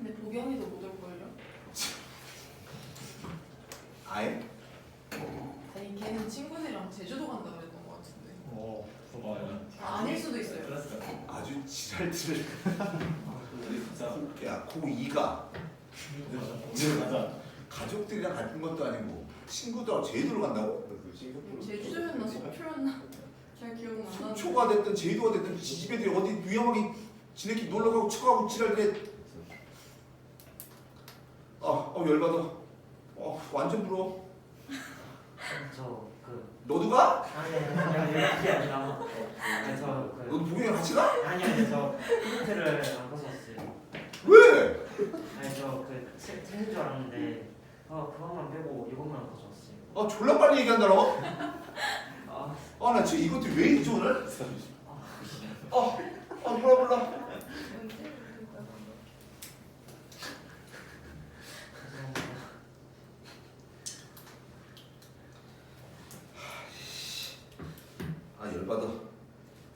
근데 보경이도 못 올걸요? 아예? 아니 걔는 친구들이랑 제주도 간다 그랬던 것 같은데. 좋아요. 아닐 수도 있어요. 아주 지랄들을. 우리 진짜 야, 고2가 가자. 가족들이랑 같은 것도 아니고 친구들하고 제주도를 간다고? 제주도였나 속초였나? 잘 기억은 안 나는데. 속초가 됐든 제주도가 됐든 지지배들이 어디 위험하게 지네끼리 놀러가고 쳐가고 지랄들에. 열받아. 완전 부러워. 저그 너도 가? 아니 그게 아니라 저그 너도 보경이랑 같이 가? 아니 저 프린트를 안 가져왔어요. 왜? 아니 저그 챙긴 줄 알았는데 그것만 빼고 이것만 가져왔어요. 졸라 빨리 얘기한다 너. 아, 나 지금 이것도 왜 있지 오늘? 몰라. 죄송합니다. 열받아.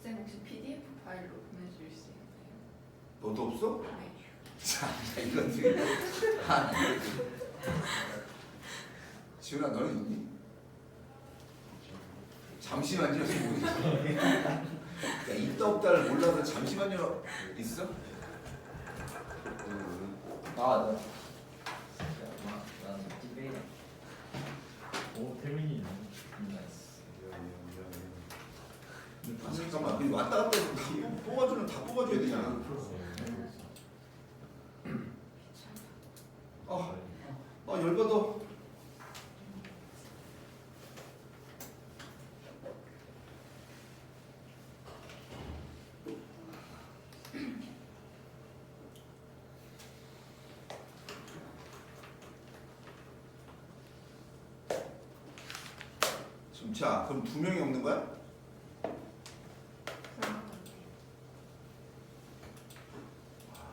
쌤 혹시 PDF 파일로 보내줄 수 있나요? 너도 없어? 네. 자, 이건 되게. 지훈아, 너는 있니? 잠시만요. 야, 있다 없다를 몰라서 잠시만요. 있어? 나는 디베이. 오 태민이 나이스. 잠깐만, 근데 왔다 갔다 해서 다 뽑아주면 다 뽑아줘야 되잖아. 열받아. 자, 그럼 2명이 없는 거야?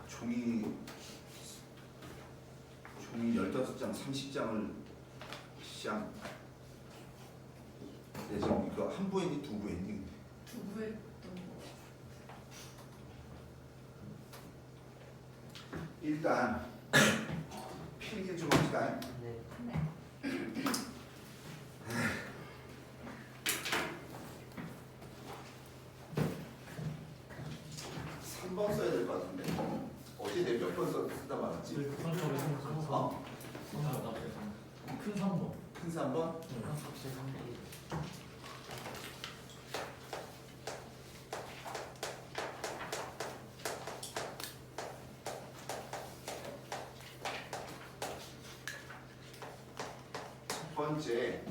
종이 15장, 30장을 시장. 내 지금 이거 한 부 했니, 2부 했니? 근데? 두부 했던 거. 일단 필기 좀 합시다. 네. 네. 3번 써야 될 것 같은데. 어제 내 몇 번 쓰다 말았지? 큰 3번. 큰 3번? 첫 번째.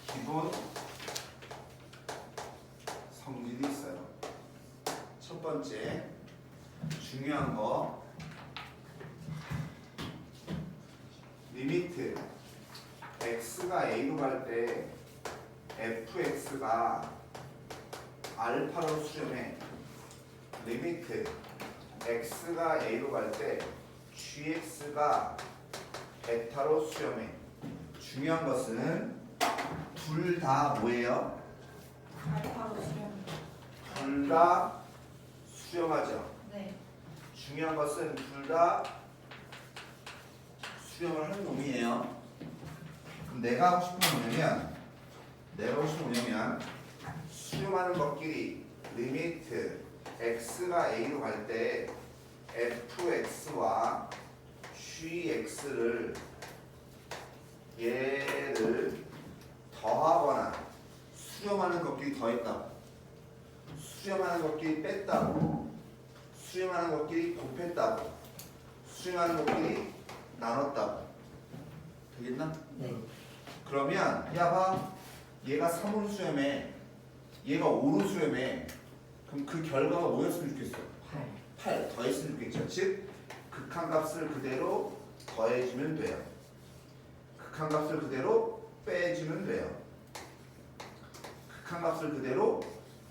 기본 성질이 있어요. 첫 번째 중요한 거 리미트 x가 a로 갈 때 fx가 알파로 수렴해. 리미트 x가 a로 갈 때 gx가 베타로 수렴해. 중요한 것은 둘 다 뭐예요? 알파로 수렴. 둘 다 수렴하죠. 네. 중요한 것은 둘 다 수렴을 하는 놈이에요. 그럼 내가 하고 싶은 뭐냐면 수렴하는 것끼리 리미트 x가 a로 갈 때 fx와 gx를 얘를 더하거나 수렴하는 것끼리 더했다고, 수렴하는 것끼리 뺐다고, 수렴하는 것끼리 곱했다고, 수렴하는 것끼리 나눴다고. 되겠나? 네. 그러면 야 봐, 얘가 3으로 수렴해, 얘가 5로 수렴해. 그럼 그 결과가 뭐였으면 좋겠어? 8 더했으면 좋겠죠. 즉 극한값을 그대로 더해주면 돼요. 극한값을 그대로 빼주면 돼요. 극한값을 그대로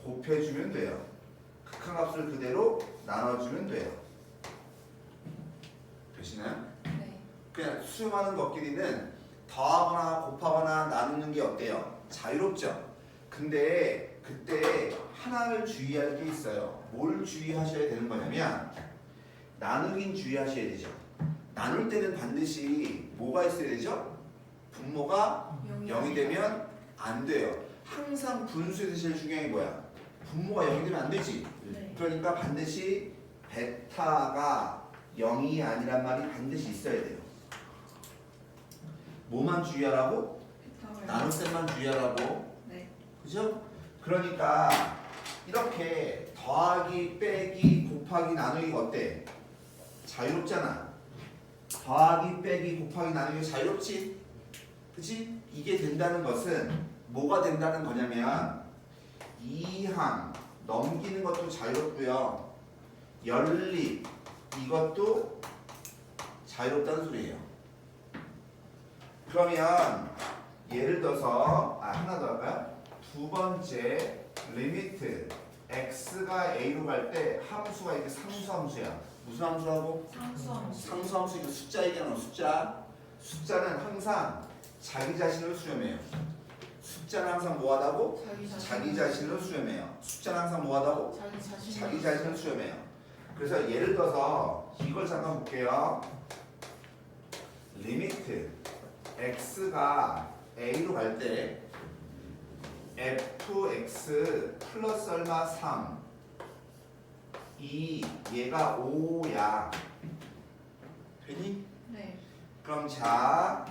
곱해주면 돼요. 극한값을 그대로 나눠주면 돼요. 되시나요? 네. 그냥 수렴하는 것끼리는 더하거나 곱하거나 나누는 게 어때요? 자유롭죠? 근데 그때 하나를 주의할 게 있어요. 뭘 주의하셔야 되는 거냐면 나누긴 주의하셔야 되죠. 나눌 때는 반드시 뭐가 있어야 되죠? 분모가 0이 되면 안 돼요. 항상 분수에서 제일 중요한 게 뭐야? 분모가 0이 되면 안 되지. 네. 그러니까 반드시 베타가 0이 아니란 말이 반드시 있어야 돼요. 뭐만 주의하라고? 나눌 때만 주의하라고. 네. 그죠? 그러니까 이렇게 더하기, 빼기, 곱하기, 나누기가 어때? 자유롭잖아. 더하기, 빼기, 곱하기, 나누기 자유롭지? 그치? 이게 된다는 것은 뭐가 된다는 거냐면 이항 넘기는 것도 자유롭고요. 연립 이것도 자유롭다는 소리예요. 그러면 예를 들어서 하나 더 할까요? 두 번째 리미트 x가 a로 갈 때 함수가 이게 상수함수야. 무슨 함수라고? 상수함수. 상수함수 이거 숫자 얘기하는 숫자. 숫자는 항상 자기 자신을 수렴해요. 숫자는 항상 뭐하다고? 자기 자신을 수렴해요. 숫자는 항상 뭐하다고? 자기 자신을 수렴해요. 그래서 예를 들어서 이걸 잠깐 볼게요. 리미트 x가 a로 갈 때 fx 플러스 얼마 3 2 얘가 5야. 되니? 네. 그럼 자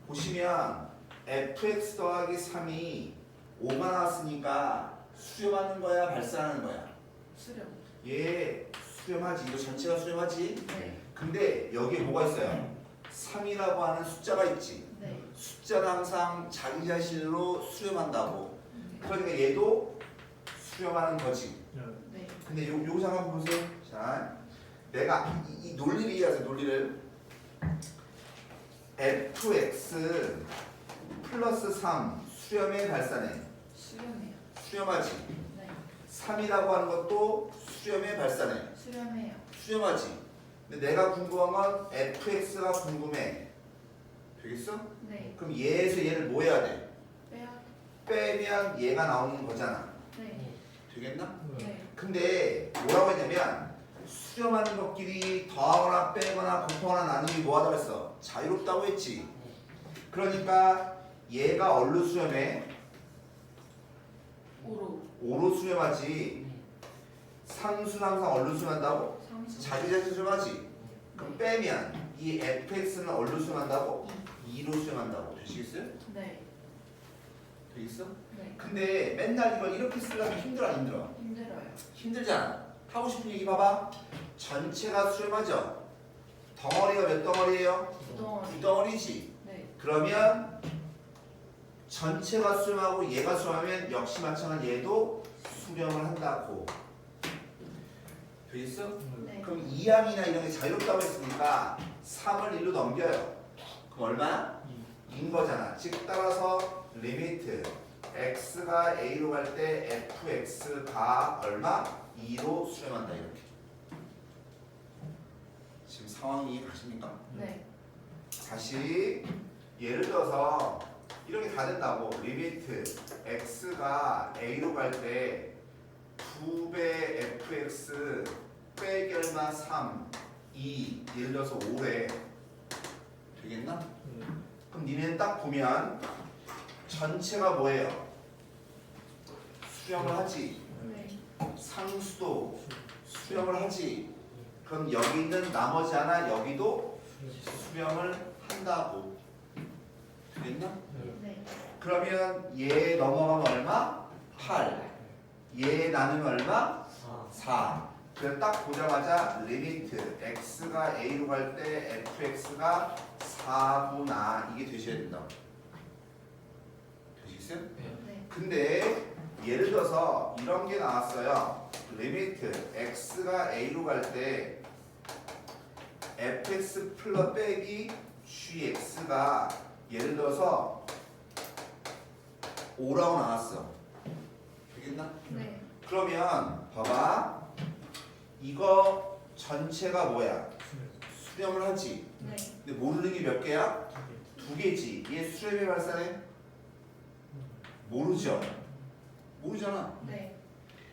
보시면 fx 더하기 3이 5가 나왔으니까 수렴하는 거야 발산하는 거야? 수렴. 얘 수렴하지. 이거 전체가 수렴하지. 네. 근데 여기에 뭐가 있어요? 3이라고 하는 숫자가 있지. 네. 숫자는 항상 자기 자신으로 수렴한다고. 그러니까 얘도 수렴하는 거지. 네. 근데 요 잠깐 보세요. 자, 내가 이 논리를 이해하세요. 논리를. fx 플러스 3 수렴에 발산해. 수렴해요. 수렴하지. 네. 3이라고 하는 것도 수렴에 발산해. 수렴해요. 수렴하지. 근데 내가 궁금한 건 fx가 궁금해. 되겠어? 네. 그럼 얘에서 얘를 뭐 해야 돼? 빼야. 빼면 얘가 나오는 거잖아. 네. 되겠나? 네. 근데 뭐라고 했냐면 수렴하는 것끼리 더하거나 빼거나 곱하거나 나누기 뭐 하다고 했어? 자유롭다고 했지. 그러니까 얘가 얼로 수렴해? 오로. 5로 수렴하지. 상수는 항상 얼로 수렴한다고? 상수. 자기 자신 수렴하지. 그럼 빼면 이 fx는 얼로 수렴한다고? 2로 수렴한다고. 되시겠어요? 네. 되겠어? 네. 근데 맨날 이걸 이렇게 쓰려면 힘들어 안 힘들어? 힘들어요. 힘들잖아. 하고 싶은 얘기 봐봐. 전체가 수렴하죠. 덩어리가 몇 덩어리예요? 구덩어리. 두 덩어리지. 네. 그러면 전체가 수렴하고 얘가 수렴하면 역시 마찬가지 얘도 수렴을 한다고. 되겠어? 네. 그럼 2항이나 이런 게 자유롭다고 했으니까 3을 1로 넘겨요. 그럼 얼마? 2인 거잖아. 즉 따라서 리미트 x가 a로 갈 때 fx가 얼마? 2로 수렴한다 이렇게. 지금 상황이 이해가십니까? 네. 다시 예를 들어서 이렇게 다 된다고. 리미트 x가 a로 갈 때 2배 fx 빼기 얼마 3 2 예를 들어서 5래. 되겠나? 그럼 니네는 딱 보면 전체가 뭐예요? 수렴을 하지. 네. 상수도 수렴을 하지. 그럼 여기 있는 나머지 하나 여기도 수렴을 한다고. 되겠나? 네. 그러면 얘 넘어가면 얼마? 8. 얘 나누면 얼마? 4. 그래서 딱 보자마자 리미트 x가 a로 갈 때 fx가 4구나 이게 되셔야 된다고. 되시겠어요? 네. 근데 예를 들어서 이런 게 나왔어요. 리미트 x가 a로 갈 때 fx 플러스 빼기 gx가 예를 들어서 5라고 나왔어. 되겠나? 네. 그러면 봐봐. 이거 전체가 뭐야? 수렴을 하지. 네. 근데 모르는 게 몇 개야? 2개지. 얘 수렴이 발산해? 모르죠. 모르잖아. 네.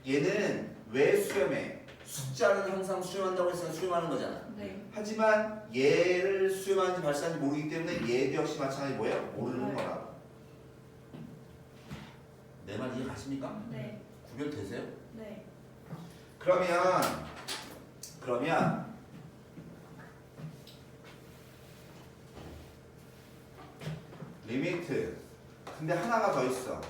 얘는 왜 수렴해? 숫자는 항상 수렴한다고 해서 수렴하는 거잖아. 네. 하지만 얘를 수렴하는지 발사하는지 모르기 때문에 얘도 역시 마찬가지 뭐예요? 모르는 네. 거라. 내 말 이해 가십니까? 네. 구별되세요? 네. 그러면 리미트 근데 하나가 더 있어.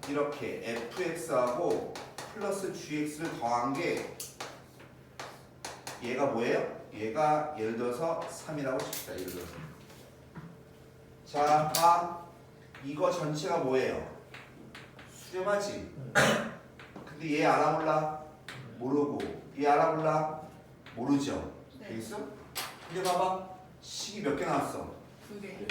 이렇게 fx하고 플러스 gx를 더한 게 얘가 뭐예요? 얘가 예를 들어서 3이라고 칩시다. 예를 들어서 자, 봐. 이거 전체가 뭐예요? 수렴하지? 근데 얘 알아 몰라? 모르고 얘 알아 몰라? 모르죠? 네. 되겠어? 근데 봐봐 식이 몇 개 나왔어? 2개.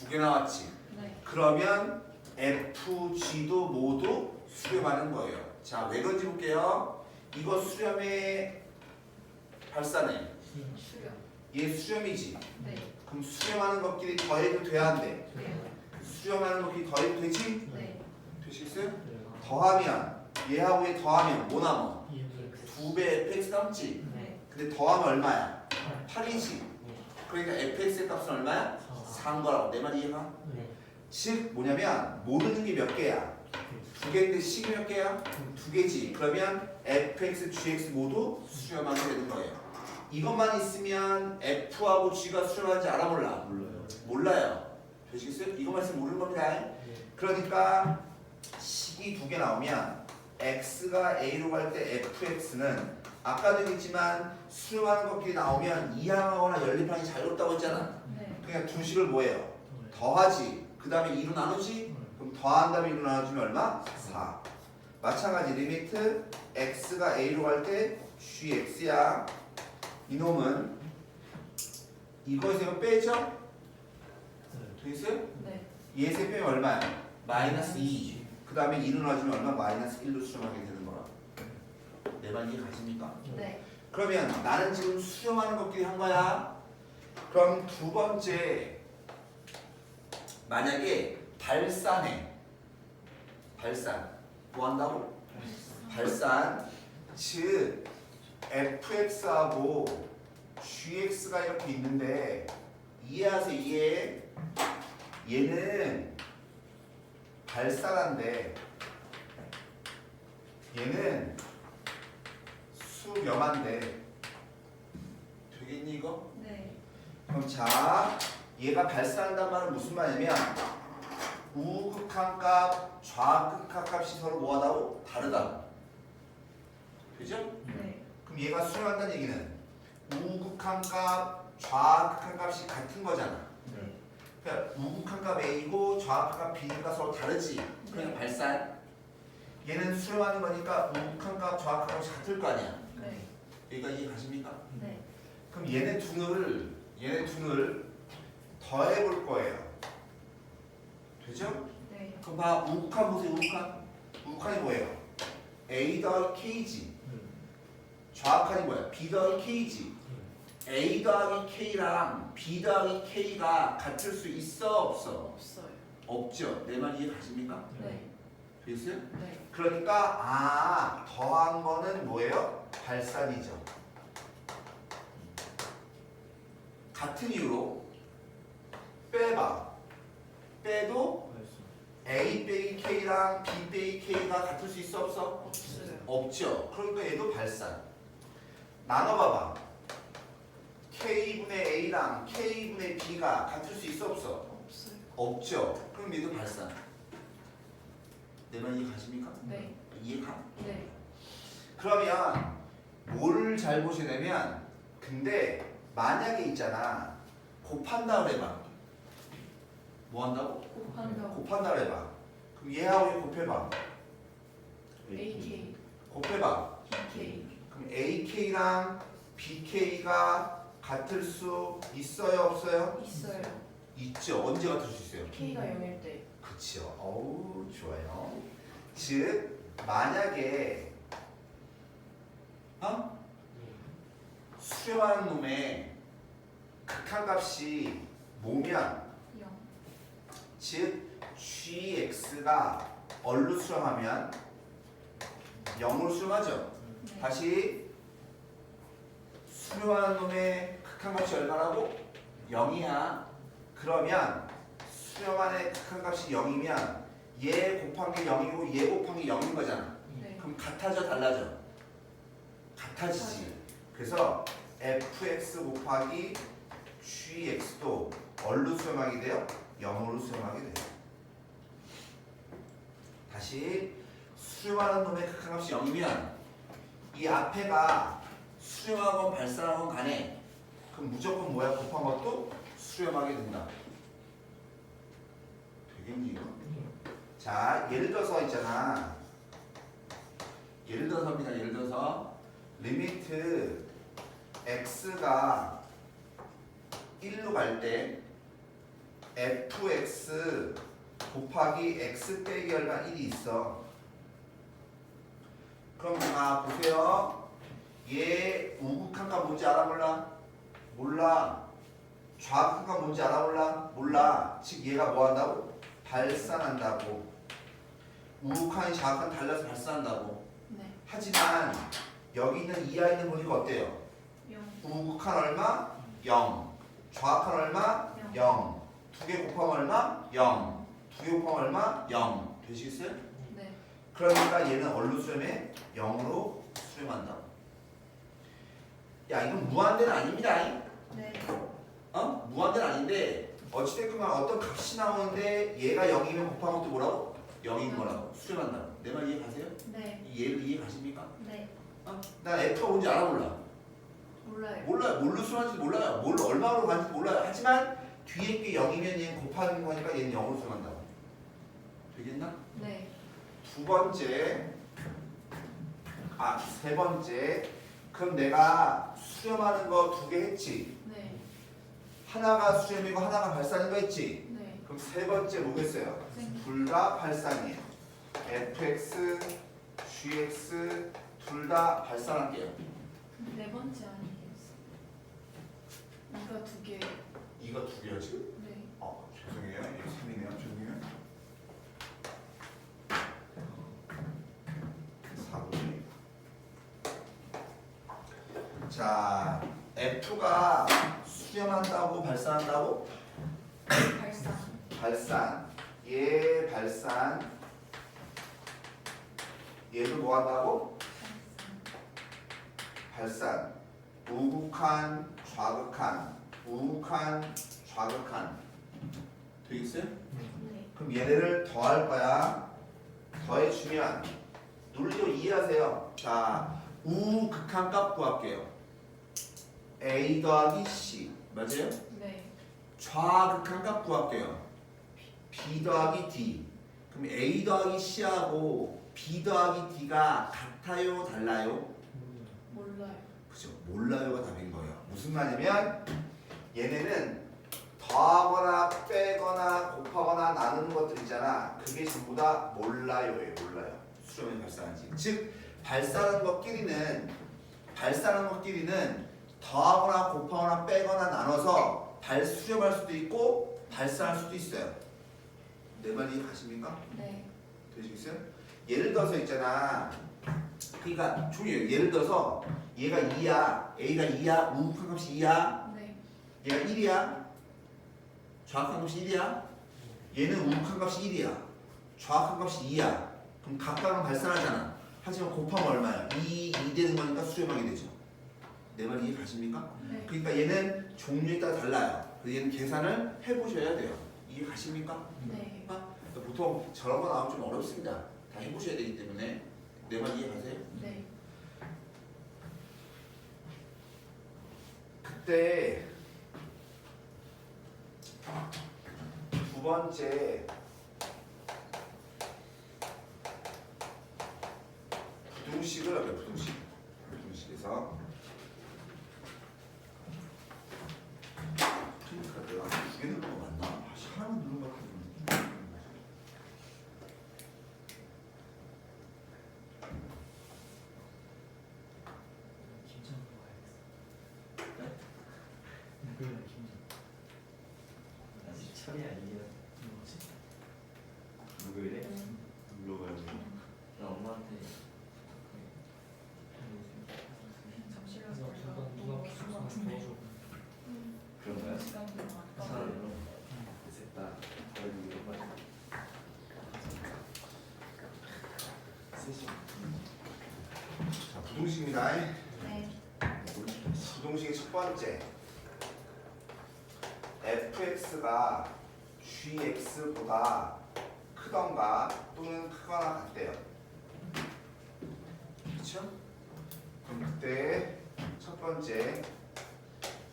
2개 나왔지? 네. 그러면 FG도 모두 수렴하는 거예요. 자, 왜 그런지 볼게요. 이거 수렴의 발사네. 수렴. 얘 수렴이지? 네. 그럼 수렴하는 것끼리 더해도 돼야 안 돼? 네. 수렴하는 것끼리 더해도 되지? 네. 되시겠어요? 더하면 얘하고 얘 더하면 뭐 남어? 2배 fx 남지? 네. 근데 더하면 얼마야? 8이지? 그러니까 fx의 값은 얼마야? 4인 거라고. 내 말이 이해가? 즉 뭐냐면 모르는 게 몇 개야? 2개인데 식이 몇 개야? 2개지. 그러면 fx, gx 모두 수렴하게 되는 거예요. 이것만 있으면 f하고 g가 수렴하는지 알아 몰라? 몰라요. 되시겠어요? 이것만 있으면 모르는 겁니다. 그러니까 식이 2개 나오면 x가 a로 갈 때 fx는 아까도 얘기했지만 수렴하는 것끼리 나오면 이항하거나 연립항이 자유롭다고 했잖아. 네. 그냥 두 식을 뭐예요? 더하지. 그 다음에 2로 나누지? 그럼 더한 다음에 2로 나눠주면 얼마? 4. 마찬가지 리미트 x가 a로 갈 때 gx야. 이놈은 이거에서 이거 빼죠? 되겠어요? 네. 얘에서 빼면 얼마야? 마이너스 2. 그 다음에 2로 나눠주면 얼마? 마이너스 1로 수렴하게 되는 거라. 내 말 이해 가십니까? 네. 그러면 나는 지금 수렴하는 것끼리 한 거야. 그럼 두 번째 만약에 발산해. 발산 뭐 한다고? 발산 즉 fx하고 gx가 이렇게 있는데 이해하세요. 이해. 얘는 발산한데 얘는 수렴한데 되겠니 이거? 네. 그럼 자 얘가 발산한다는 말은 무슨 말이냐면 우극한 값, 좌극한 값이 서로 뭐하다고? 다르다. 그죠? 네. 그럼 얘가 수렴한다는 얘기는 우극한 값, 좌극한 값이 같은 거잖아. 그러니까 우극한 값 A고 좌극한 값 B니까 서로 다르지. 그러니까 발산. 얘는 수렴하는 거니까 우극한 값, 좌극한 값이 같을 거 아니야. 네. 여기까지 이해 가십니까? 네. 그럼 얘네 둘을 더해 볼 거예요. 되죠? 네. 그럼 봐 우극한 보세요. 우극한이 뭐예요? A 더하기 K지. 좌극한이 뭐야? B 더하기 K지. A 더하기 K랑 B 더하기 K가 같을 수 있어 없어? 없어요. 없죠. 내 말 이해 가십니까? 네. 되겠어요? 네. 그러니까 더한 거는 뭐예요? 발산이죠. 같은 이유로 빼봐. 빼도 A 빼기 K랑 B 빼기 K가 같을 수 있어 없어? 없어요. 없죠. 그러니까 얘도 발산. 나눠봐봐. K분의 A랑 K분의 B가 같을 수 있어 없어? 없어요. 없죠. 그럼 얘도 발산. 내 말 이해 가십니까? 네. 이해가? 네. 그러면 뭘 잘 보셔야 되면 근데 만약에 있잖아 곱한다 그래봐. 뭐 한다고? 곱한다고. 곱한다 그래봐. 그럼 얘하고 얘 곱해봐. AK, 곱해봐. BK. 그럼 AK랑 BK가 같을 수 있어요 없어요? 있어요. 있죠. 언제 같을 수 있어요? K가 0일 때. 그쵸. 어우 좋아요. 즉 만약에 수렴하는 놈의 극한값이 뭐면 0. 즉 gx가 얼로 수렴하면 0으로 수렴하죠. 네. 다시 수렴하는 놈의 극한값이 얼마라고? 0이야. 그러면 수렴안의 극한값이 0이면 얘 곱하기 0이고 얘 곱하기 0인 거잖아. 네. 그럼 같아져 달라져? 같아지지. 그래서 fx 곱하기 gx도 얼로 수렴하게 돼요? 0으로 수렴하게 돼요. 다시 수렴하는 놈의 극한값이 0이면 이 앞에가 수렴하건 발산하건 간에 그럼 무조건 뭐야? 곱한 것도 수렴하게 된다. 되겠니 이거? 자, 예를 들어서 있잖아. 예를 들어서입니다. 예를 들어서 리미트 x가 1로 갈 때 fx 곱하기 x 빼기 얼마 1이 있어. 그럼 자 보세요. 얘 우극한값 뭔지 알아 몰라? 몰라. 좌극한값 뭔지 알아 몰라? 몰라. 즉 얘가 뭐 한다고? 발산한다고. 우극한이 좌극한 달라서 발산한다고. 네. 하지만 여기 있는 이하에 있는 거니까 어때요? 0. 우극한 얼마? 0. 좌극한 얼마? 0. 두 개 곱하면 얼마? 0. 두 개 곱하면 얼마? 0. 되시겠어요? 네. 그러니까 얘는 얼로 수렴해? 0으로 수렴한다고. 야 이건 무한대는 아닙니다. 네. 무한대는 아닌데 어찌됐건 어떤 값이 나오는데 얘가 0이면 곱한 것도 뭐라고? 0인 거라고 수렴한다고. 내 말 이해 가세요? 네. 이 얘를 이해 가십니까? 네. 나 F가 뭔지 알아 몰라? 몰라요. 몰라요. 뭘로 수렴하는지 몰라요. 뭘 얼마로 가는지 몰라요. 하지만 뒤에 게 0이면 얘는 곱하는 거니까 얘는 0으로 수렴한다고. 되겠나? 네. 두 번째, 세 번째. 그럼 내가 수렴하는 거 두 개 했지. 네. 하나가 수렴이고 하나가 발산인 거 했지. 네. 그럼 세 번째 뭐겠어요? 네. 둘 다 발산이에요. fx, gx 둘 다 발산할게요. 네 번째 아니겠어. 이거 두 개. 이거 두 개였지? 네. 죄송해요. 이게 3이네요. 죄송해요. 4분의 자, F가 수렴한다고 발산한다고? 발산. 발산. 얘 발산. 얘도 뭐 한다고? 발산. 우극한, 좌극한. 우극한, 좌극한. 되겠어요? 네. 그럼 얘네를 더할 거야. 더해주면 논리도 이해하세요. 자, 우극한값 구할게요. A 더하기 C 맞아요? 네. 좌극한값 구할게요. B 더하기 D. 그럼 A 더하기 C하고 B 더하기 D가 같아요? 달라요? 몰라요. 그죠? 몰라요가 답인 거예요. 무슨 말이냐면 얘네는 더하거나 빼거나 곱하거나 나누는 것들 있잖아. 그게 전부 다 몰라요예요. 몰라요. 수렴이 발산한지. 즉 발산하는 것끼리는 더하거나 곱하거나 빼거나 나눠서 수렴할 수도 있고 발산할 수도 있어요. 내 말 이해 가십니까? 네. 되시겠어요? 예를 들어서 있잖아. 그러니까 종이에요. 예를 들어서 얘가 2야. A가 2야. 우극한 값이 2야. 네. 얘가 1이야. 좌극한 값이 1이야. 얘는 우극한 값이 1이야. 좌극한 값이 2야. 그럼 각각은 발산하잖아. 하지만 곱하면 얼마야? 2 되는 거니까 수렴하게 되죠. 내 말 이해 가십니까? 네. 그러니까 얘는 종류에 따라 달라요. 그래서 얘는 계산을 해보셔야 돼요. 이해 가십니까? 네. 보통 저런 거 나오면 좀 어렵습니다. 다 해보셔야 되기 때문에 내 말 이해 가세요? 네. 그때 두 번째 부등식을 할게요. 부등식에서 프린트가 내가 두개 누른 거 맞나? 하나 누른 거 같은데. 김장 먹어야겠어. 누구야 김장? 아직 철이 아니야. 누구지? 누구래? 물어봐야지. 나 엄마한테 부동식입니다. 네. 부동식의 첫 번째. fx가 gx보다 크던가 또는 크거나 같대요. 그렇죠? 그럼 그때 첫 번째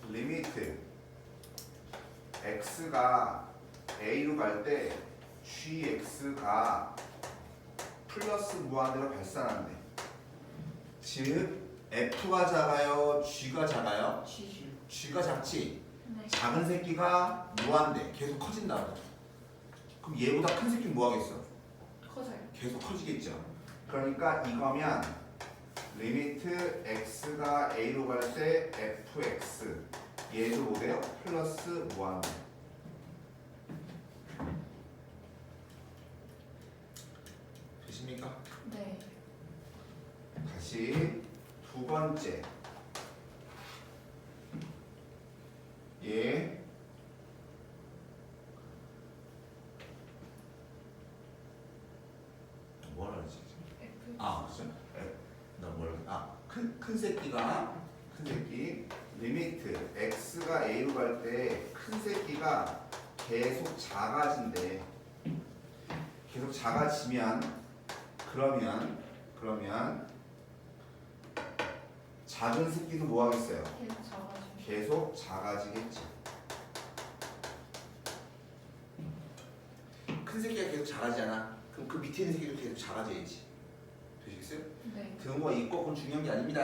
리미트 x가 a로 갈 때 gx가 플러스 무한대로 발산한대. 즉 f가 작아요, g가 작아요? g가 작지? 네. 작은 새끼가 무한대 계속 커진다. 그럼 얘보다 큰 새끼는 뭐 하겠어? 커져요. 계속 커지겠죠. 그러니까 이거면 리미트 x가 a로 갈 때 fx 얘도 뭐래요? 플러스 무한대. 되십니까? 네. 다시 두 번째. 얘 뭐라 그러지? F. 그렇죠? 나 뭐라 그래? 큰 새끼가 큰 새끼 리미트 x가 a로 갈 때 큰 새끼가 계속 작아진대. 계속 작아지면 그러면 작은 새끼도 뭐 하겠어요? 계속 작아지고. 계속 작아지겠지. 큰 새끼가 계속 작아지잖아. 그럼 그 밑에 있는 새끼도 계속 작아져야지. 되시겠어요? 네. 등호가 있고 그건 중요한 게 아닙니다.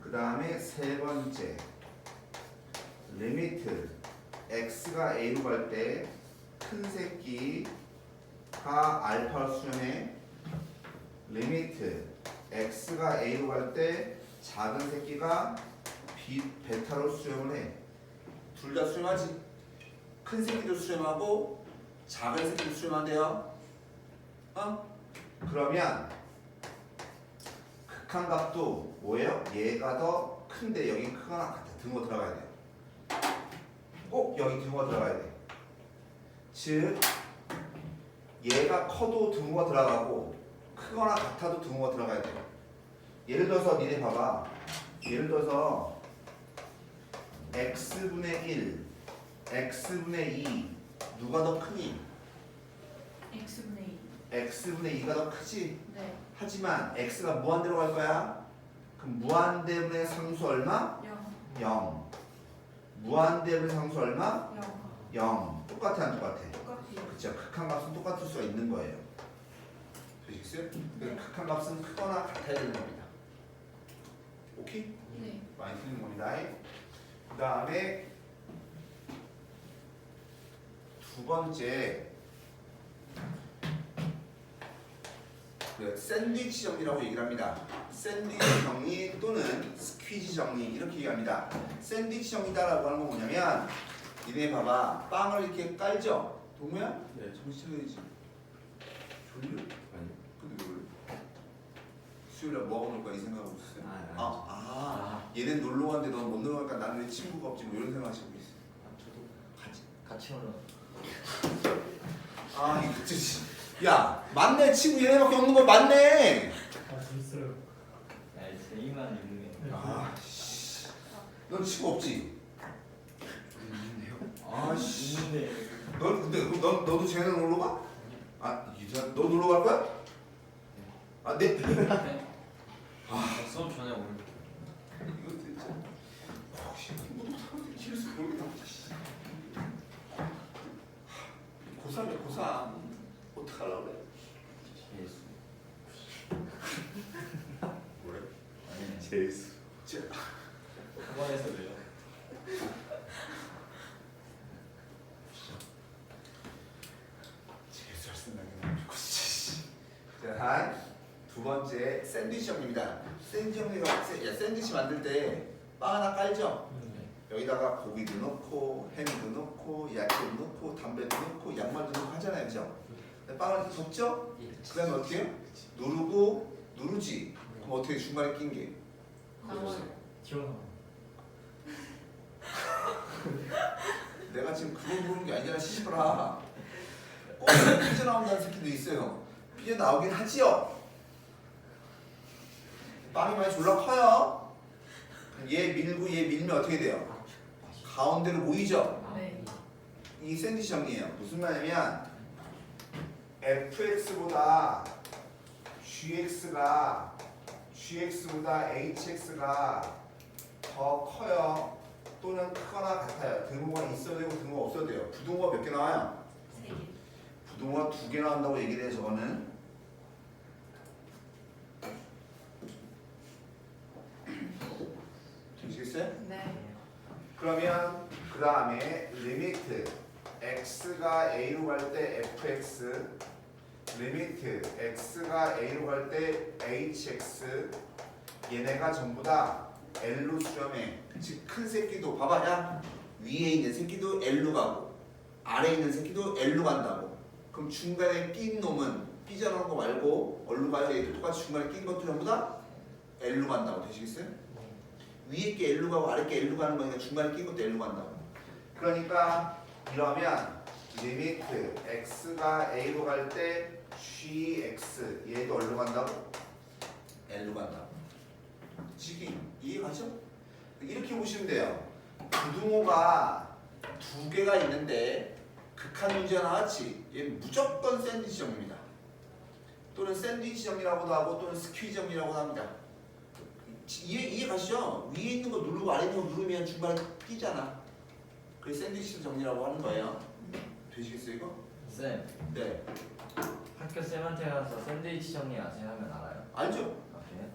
그 다음에 세 번째 리미트 x가 a로 갈 때 큰 새끼가 알파로 수렴해. 리미트 x가 a로 갈 때 작은 새끼가 베타로 수렴을 해. 둘 다 수렴하지. 큰 새끼도 수렴하고 작은 새끼도 수렴한대요. 그러면 극한값도 뭐예요? 얘가 더 큰데 여기 크거나 같아. 등호 들어가야 돼요. 꼭 여기 등호가 들어가야 돼. 즉 얘가 커도 등호가 들어가고 크거나 같아도 등호가 들어가야 돼요. 예를 들어서 니네 봐봐. 예를 들어서 x분의 1, x분의 2 누가 더 크니? X분의 2. x분의 2가 더 크지? 네. 하지만 x가 무한대로 갈 거야. 그럼 무한대분의 상수 얼마? 0. 0. 무한대분의 상수 얼마? 0. 0. 똑같아 안 똑같아? 똑같아요. 그쵸. 극한값은 똑같을 수가 있는 거예요. 되시겠어요? 네. 극한값은 크거나 같아야 되는 겁니다. 오케이? 네. 많이 틀린 겁니다. 그 다음에 두 번째 샌드위치 정리라고 얘기를 합니다. 샌드위치 정리 또는 스퀴즈 정리 이렇게 얘기합니다. 샌드위치 정리다라고 하는 건 뭐냐면 니네 봐봐. 빵을 이렇게 깔죠? 동무야? 네. 정신 차려야지. 졸려? 아니. 근데 왜 수요일에 뭐 하고 놀까 이 생각하고 있었어요? 얘는 놀러 갔는데 넌 못 놀러 가니까 나는 왜 친구가 없지 뭐 이런 생각하시고 있어요. 저도 같이 올라. 이거 진짜. 야 맞네. 친구 얘네밖에 없는 거 맞네. 재밌어요. 아니 재미만 있는 게. 씨. 넌 친구 없지? 있네요. 씨. 있는데. 넌 근데 그럼 너도 쟤네랑 놀러 가? 너 놀러 갈 거야? 네. 수업 전에 오늘 이거 진짜. 혹시 친구도 사람들이 길에서 모르겠다. 고3이야 고3. 어떡하려고 그래? 재수. 뭐래? 아니. 재수. 학원에서 왜요? 재수할 생각이 너무 좋고. 자, 두 번째 샌드위치 정리입니다. 샌드위치 만들 때 빵 하나 깔죠? 여기다가 고기도 넣고 햄도 넣고 야채도 넣고 담배도 넣고 양말도 넣고 하잖아요, 그죠? 근데 빵을 이렇게 덮죠? 그 다음에 어떻게 해요? 누르지? 그럼 어떻게 중간에 낀 게? 나와요. 기억나. 내가 지금 그걸 보는 게 아니잖아, 시집라. 꼭 삐져나온다는 새끼도 있어요. 삐져나오긴 하지요? 빵이 많이 졸라 커요. 그럼 얘 밀고 얘 밀면 어떻게 돼요? 가운데로 모이죠. 네. 이 샌드위치 정리예요. 무슨 말이냐면 fx보다 gx보다 hx가 더 커요. 또는 크거나 같아요. 등호가 있어도 되고 등호가 없어도 돼요. 부등호가 몇 개 나와요? 3개. 부등호가 2개 나온다고 얘기를 해요. 저거는 되시겠어요? 네. 그러면 그 다음에 리미트 x가 a로 갈 때 fx, 리미트 x가 a로 갈 때 hx, 얘네가 전부 다 l로 수렴해. 즉 큰 새끼도 봐봐. 야 위에 있는 새끼도 l로 가고 아래에 있는 새끼도 l로 간다고. 그럼 중간에 낀 놈은 삐져나온 거 말고 어디로 가요? 얘도 똑같이 중간에 낀 것도 전부 다 l로 간다고. 되시겠어요? 위에 게 L로 가고 아래 게 L로 가는 거니까 중간에 낀 것도 L로 간다고. 그러니까 이러면 리미트 x가 a로 갈 때 gx 얘도 어디로 간다고? L로 간다고. 지금 이해가죠? 이렇게 보시면 돼요. 부등호가 2개가 있는데 극한 문제가 나왔지. 얘는 무조건 샌드위치 정리입니다. 또는 샌드위치 정리라고도 하고 또는 스퀴즈 정리라고도 합니다. 이해 가시죠? 위에 있는 거 누르고 아래 있는 거 누르면 중간에 끼잖아. 그게 샌드위치 정리라고 하는 거예요. 되시겠어요 이거? 쌤, 네. 학교 쌤한테 가서 샌드위치 정리 아세요 하면 알아요? 알죠? 아, 그래요?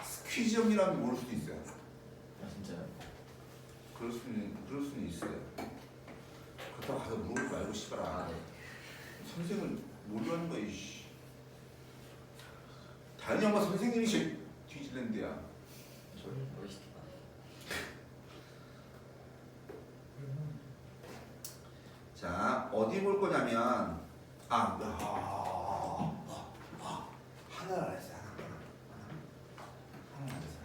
스퀴즈 정리라면 모를 수도 있어요. 아, 진짜요? 그럴 수는 있어요. 그렇다고 가서 물어보지 말고 씨발아. 아, 네. 선생을 모르는 거야 이씨. 다른 양반 선생님이 제일 뒤질랜데야. 멋있다. 자 어디 볼 거냐면 하나를 안 했어요. 하나 안 했어요.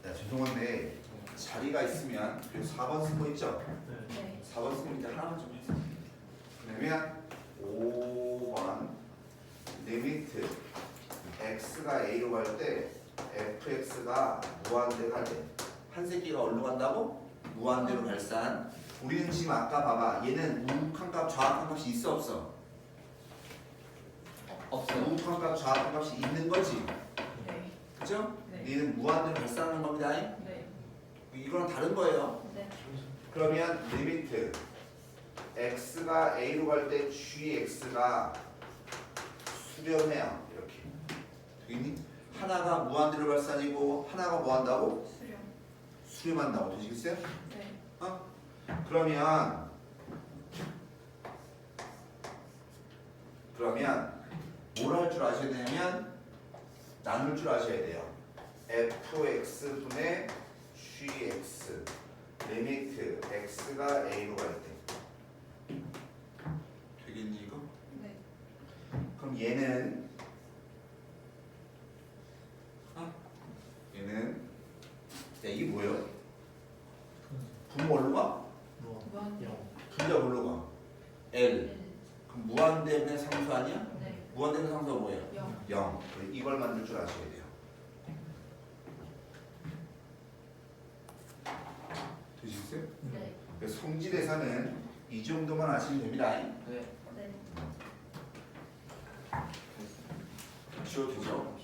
야 죄송한데 자리가 있으면 그래서 4번 쓴 거 있죠? 네. 4번 쓰면 이제 하나만 좀 해서 그러면 5번 리미트 x가 a로 갈 때 fx가 무한대로 갈 때 한 새끼가 어디로 간다고? 무한대로 발산. 우리는 지금 아까 봐봐 얘는 우욱한 값 좌악한 값이 있어 없어? 없어요. 우욱한 값 좌악한 값이 있는 거지 네. 그죠? 네. 얘는 무한대로 발산하는 겁니다. 네. 이거랑 다른 거예요. 네. 그러면 리미트 x가 a로 갈 때 gx가 수렴해요. 이렇게 되겠니? 하나가 무한대로 발산이고 하나가 뭐 한다고? 수렴. 수렴한다고. 되시겠어요? 네. 그러면 뭘 할 줄 아셔야 되냐면 나눌 줄 아셔야 돼요. fx분의 gx 리미트 x가 a로 갈 때 되겠니 이거? 네. 그럼 얘는 야 이게 뭐예요? 분모 어디로 가? 무한. 분자 어디로 가? L. 그럼 무한대분의 상수 아니야? 네. 무한대분의 상수가 뭐예요? 0. 0. 이걸 만들 줄 아셔야 돼요. 되시겠어요? 네. 그래서 성질에서는 이 정도만 아시면 됩니다. 네. 네. 지워도 되죠?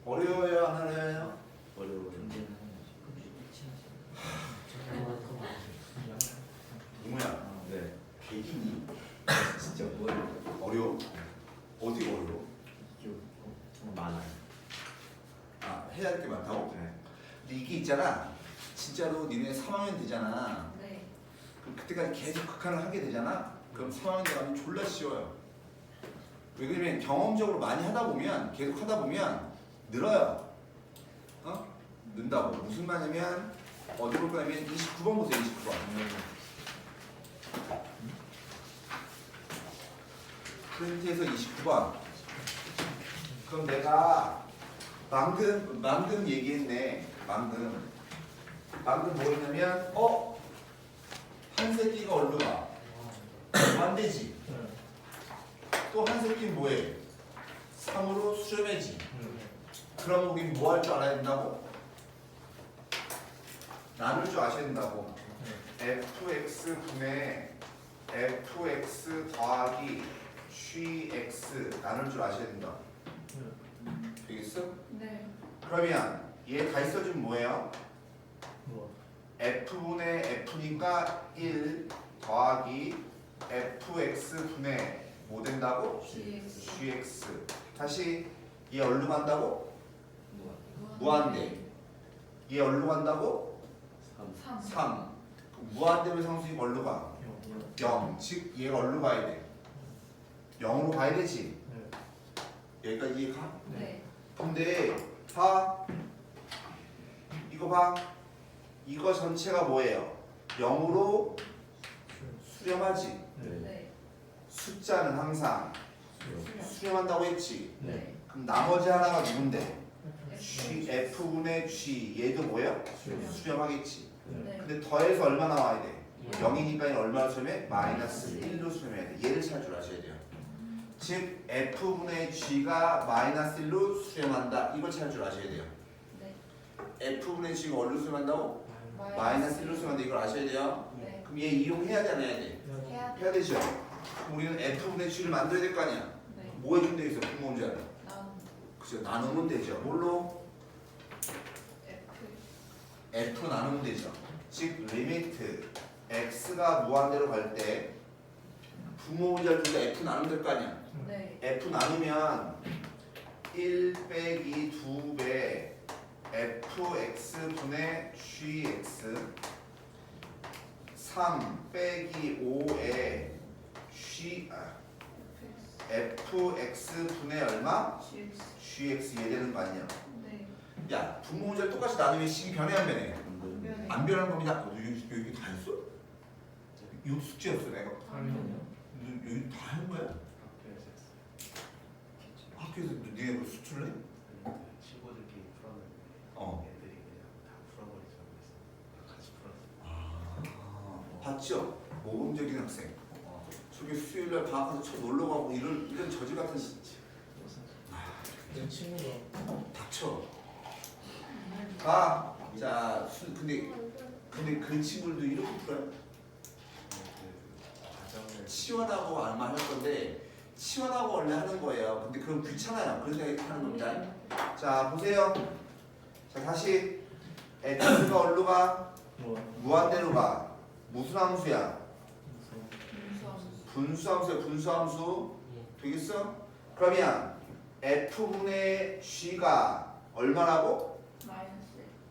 어려워요? 안 어려워요? 어려워. 존재는 이모야 네. 개기니? 진짜 뭐예요? 어려워? 어디가 어려워? 많아요. 아 해야 할 게 많다고? 네. 근데 이게 있잖아 진짜로 니네 3학년 되잖아 네. 그럼 그때까지 계속 극한을 하게 되잖아 그럼 3학년 되면 졸라 쉬워요 왜 그러면 경험적으로 많이 하다 보면 계속 하다 보면 늘어요 는다고 무슨 말이냐면 어디 볼 거냐면 29번 보세요 29번 프린트에서 29번 그럼 내가 방금 얘기했네 방금 뭐 했냐면 한 한 새끼가 어디로 가? 무한대지. 또 한 새끼는 뭐해? 3으로 수렴해지. 그럼 우린 뭐 할 줄 알아야 된다고? 나눌 줄 아셔야 된다고. fx 분의 fx 더하기 gx 나눌 줄 아셔야 된다. 되겠어? 네. 그러면 얘 다 있어주면 뭐예요? 뭐? f분의 f니까 1 더하기 fx 분의 뭐 된다고? GX. gx. 다시 얘 얼로 간다고? 뭐? 무한대. 얘 얼로 간다고? 3. 3. 무한대면 상수니까 얼로 가? 0. 즉 얘가 얼로 가야 돼? 0으로 가야 되지? 여기까지 이해가? 네. 근데 봐. 이거 봐. 이거 전체가 뭐예요? 0으로 수렴하지? 네. 숫자는 항상 수렴한다고 했지? 네. 그럼 나머지 하나가 누군데? F분의 G 얘도 뭐야? 수렴하겠지. 네. 근데 더해서 얼마 나와야 돼? 0이니까 얼마로 수렴해? 마이너스 1로 수렴해야 돼. 얘를 찾을 줄 아셔야 돼요. 즉 F분의 G가 마이너스 1로 수렴한다. 이걸 찾을 줄 아셔야 돼요. 네. F분의 G가 얼로 수렴한다고? 마이너스 1로 수렴한다. 이걸 아셔야 돼요. 네. 그럼 얘 이용해야 돼 안 해야 돼? 해야 해야 되죠. 그럼 우리는 F분의 G를 만들어야 될 거 아니야. 네. 뭐 해주면 되겠어? 분모문자를. 나온 그죠? 나누면 되죠. 뭘로? F. F로 나누면 되죠. 즉 리미트 x가 무한대로 갈 때 분모문자를 둘 때 F 나누면 될 거 아니야. 네. F 나누면 1 빼기 2배 fx분의 gx 3 빼기 5에 fx분의 얼마? GX. gx 얘 되는 거 아니야. 네. 야 분모문자를 똑같이 나누면 식이 변해 안 변해? 변해. 안 변하는 겁니다. 너 여기 다 했어? 이것도 숙제였어 내가. 아니요. 너 여기 다 한 거야? 학교에서 니네 그 수출을 해? 친구들끼리 풀었는데 어. 애들이 그냥 다 풀어버리자고 해서 같이 풀었어. 아, 봤죠? 모범적인 학생. 저기 수요일날 방학가서 쳐 놀러 가고 이런 저지 같은 내 친구가 닥쳐. 가. 자, 근데 그 친구들도 이렇게 풀어요? 과정을 치환하고 아마 할 건데 치환하고 원래 하는 거예요. 근데 그건 귀찮아요. 그래서 이렇게 하는 겁니다. 자, 보세요. 자, 다시 x가 어디로 가? 뭐? 무한대로 가. 무슨 함수야? 분수함수. 분수함수야. 분수함수. 되겠어? 그러면 f분의 g가 얼마라고? 마이너스.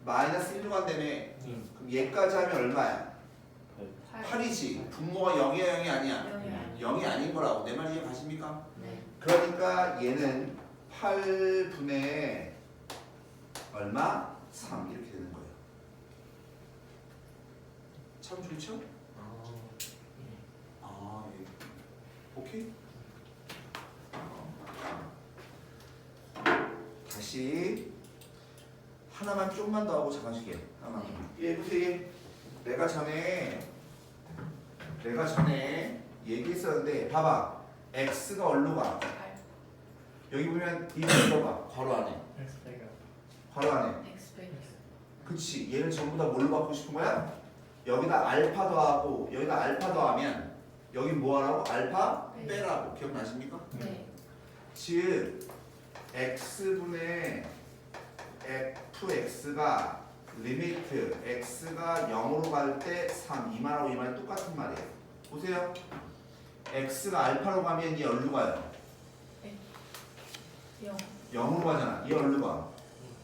마이너스 1로 간다며. 그럼 얘까지 하면 얼마야? 8이지. 분모가 0이야 0이 아니야? 0이 아닌 거라고. 내 말 이해 가십니까? 네. 그러니까 얘는 8분의 얼마? 3 이렇게 되는 거예요. 참 좋죠? 아, 예. 오케이? 다시 하나만 좀만 더 하고 잠깐씩요. 하나만. 예, 보세요. 내가 전에 얘기했었는데 봐봐. x가 어디로 가? 여기 보면 이거 읽어봐. 괄호 안에. 괄호 안에. X 빼기. 그치. 얘를 전부 다 뭘로 바꾸고 싶은 거야? 여기다 알파 더하고 여기다 알파 더하면 여기 뭐 하라고? 알파 빼라고. 기억나십니까? 네. 즉 x분의 fx가 리미트 x가 0으로 갈 때 3 이 말하고 이 말이 똑같은 말이에요. 보세요. x가 알파로 가면 얘 어디로 가요? 0. 0으로 가잖아. 얘 어디로 가?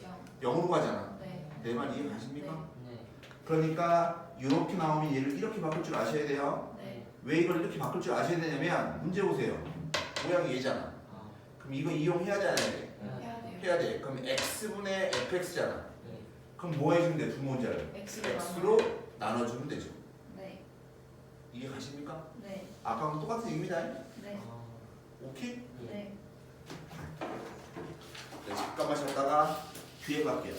0. 0으로 가잖아. 네. 내 말 이해 가십니까? 네. 그러니까 이렇게 나오면 얘를 이렇게 바꿀 줄 아셔야 돼요. 네. 왜 이걸 이렇게 바꿀 줄 아셔야 되냐면 문제 보세요. 모양이 얘잖아. 그럼 이거 이용해야 돼 안 해야 돼? 해야 돼요. 해야 돼. 그럼 x분의 fx잖아. 그럼 뭐 해주면 돼? 분모자를 x로 나눠주면 되죠. 네. 이해 가십니까? 네. 아까랑 똑같은 얘기입니다. 네. 오케이? 네. 네, 잠깐만 쉬었다가 뒤에 갈게요.